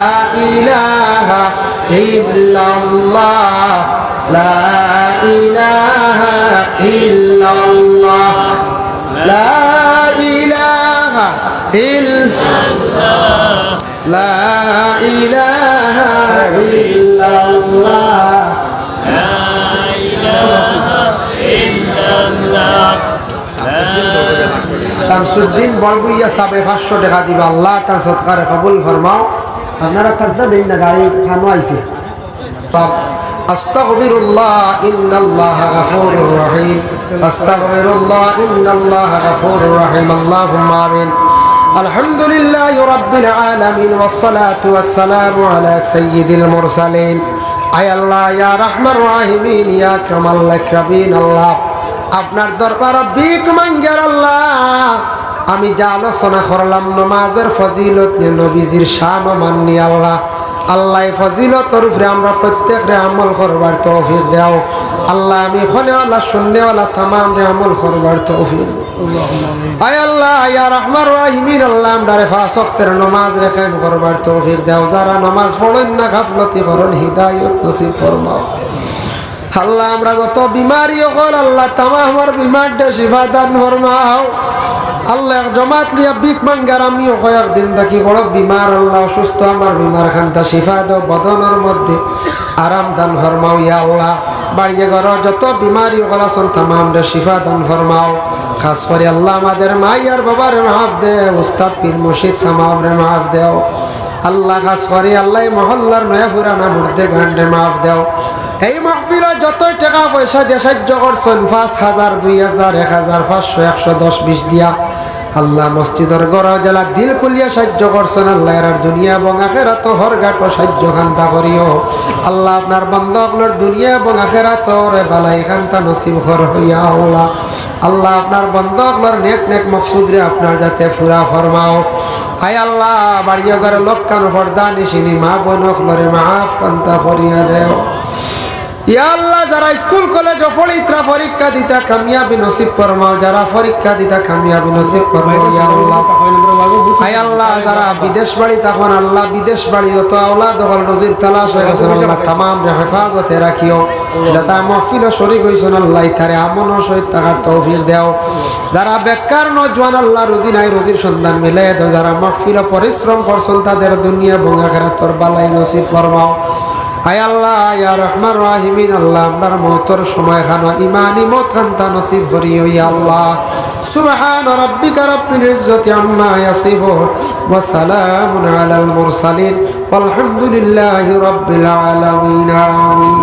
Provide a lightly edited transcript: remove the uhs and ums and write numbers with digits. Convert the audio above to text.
لا إله إلا الله لا إله إلا الله لا إله إلا الله لا إله إلا الله لا إله إلا الله শামসুদ্দিন বড়বুইয়া সাহেব 500 টাকা দিবা আল্লাহ তার সদকারে কবুল ফরমাও আপনারা থাকতে দিন না গাড়ি খানো আইছে সব আস্তাগফিরুল্লাহ ইন্নাল্লাহা গাফুরুর রহিম আস্তাগফিরুল্লাহ ইন্নাল্লাহা গাফুরুর রহিম আল্লাহুম্মা আমিন আলহামদুলিল্লাহি রাব্বিল আলামিন ওয়াস সালাতু ওয়াস সালামু আলা সাইয়্যিদিল মুরসালিন আয় আল্লাহ ইয়া রাহমার রাহিমিন ইয়া আকরামাল আকরামিন আল্লাহ আপনার দরবারে ভিক মাঙ্গার আল্লাহ আমি যা আলোচনা করলাম নামাজের ফজিলত নিয়ে নবীজির শান ও মাননি আল্লাহ আল্লাহ ফজিলতর উপরে আমরা প্রত্যেকরে আমল করবার তৌফিক দাও আল্লাহ আমি খনেওয়ালা শুননেওয়ালা তামাম রে আমল করবার তৌফিক আয় আল্লাহ ইয়া রাহমার রাহিমিন আল্লাহ আমরা 5 ওয়াক্তের নামাজ রে কায়েম করবার তৌফিক দাও যারা নামাজ পড়েন না গাফলতি করেন হিদায়াত নসিব ফরমাও আল্লাহ আমরা যত বিমারি হল আল্লাহ তামাম বিমারটা শিফা দান ফরমাও আল্লাহ জমাত লিয়া বিক মাঙ্গার আমিও কয়েকদিন দেখি বড় বিমার আল্লাহ অসুস্থ আমার বিমার খানটা শিফা দাও বদনের মধ্যে আরাম দান ফরমাও ইয়া আল্লাহ বাড়িয়ে ঘর যত বিমারি হল আসন তামাম রে শিফা দান ফরমাও খাস করে আল্লাহ আমাদের মাই আর বাবার মাফ দে উস্তাদ পীর মুর্শিদ তামাম রে মাফ দেও আল্লাহ খাস করে আল্লাহ মহল্লার নয়া পুরানা মুর্দে গান্ডে মাফ দেও এই মাহফিলে যতই টাকা পয়সা দিয়ে সাহায্য করছেন 5,000 2,000 1,000 500 110 20 দিয়া আল্লাহ মসজিদের গড় জেলা দিল কুলিয়া সাহায্য করছেন আল্লাহ এর দুনিয়া এবং আখিরাত হরঘাট সাহায্য খান্তা করিও আল্লাহ আপনার বন্ধকগুলোর দুনিয়া এবং আখিরাত রে বালাই খান্তা নসিব কর হইয়া আল্লাহ আল্লাহ আপনার বন্ধকগুলোর নেক নেক মকসুদ রে আপনার যাতে পুরা ফরমাও আয় আল্লাহ বাড়িয়ে ঘরে লক্কান পর্দা নিশিনি মা বোনগুলোরে মাফ খান্তা করিয়া দেও ইয়া আল্লাহ যারা স্কুল কলেজ পড়িত্রা পরীক্ষা দিতা কামিয়াবি নসিব ফরমাও যারা পরীক্ষা দিতা কামিয়াবি নসিব ফরমাও ইয়া আল্লাহ আয় আল্লাহ যারা বিদেশ বাড়ি তখন আল্লাহ বিদেশ বাড়ি যত আওলাদ হল রুজির তালাশ হয়ে গেছে আল্লাহ তামাম হেফাজতে রাখিও যারা মাহফিল শরীক হইছেন আল্লাহ তারে আমন সহিত থাকার তৌফিক দাও যারা বেকার নজওয়ান আল্লাহ রুজি নাই রুজির সন্ধান মিলে দাও যারা মাহফিল পরিশ্রম করছেন তাদের দুনিয়া এবং আখিরাতের বালাই নসিব ফরমাও আয় আল্লাহ ইয়া রাহমার রাহিমিন আল্লাহ আপনার মওতের সময় খানো ইমানি মত খান্তা নসিব করিও ইয়া আল্লাহ সুবহান রাব্বিকা রাব্বিল ইজ্জাতি আম্মা ইয়াসিফুন ওয়া সালামুন আলাল মুরসালিন ওয়ালহামদুলিল্লাহি রাব্বিল আলামিন আমিন।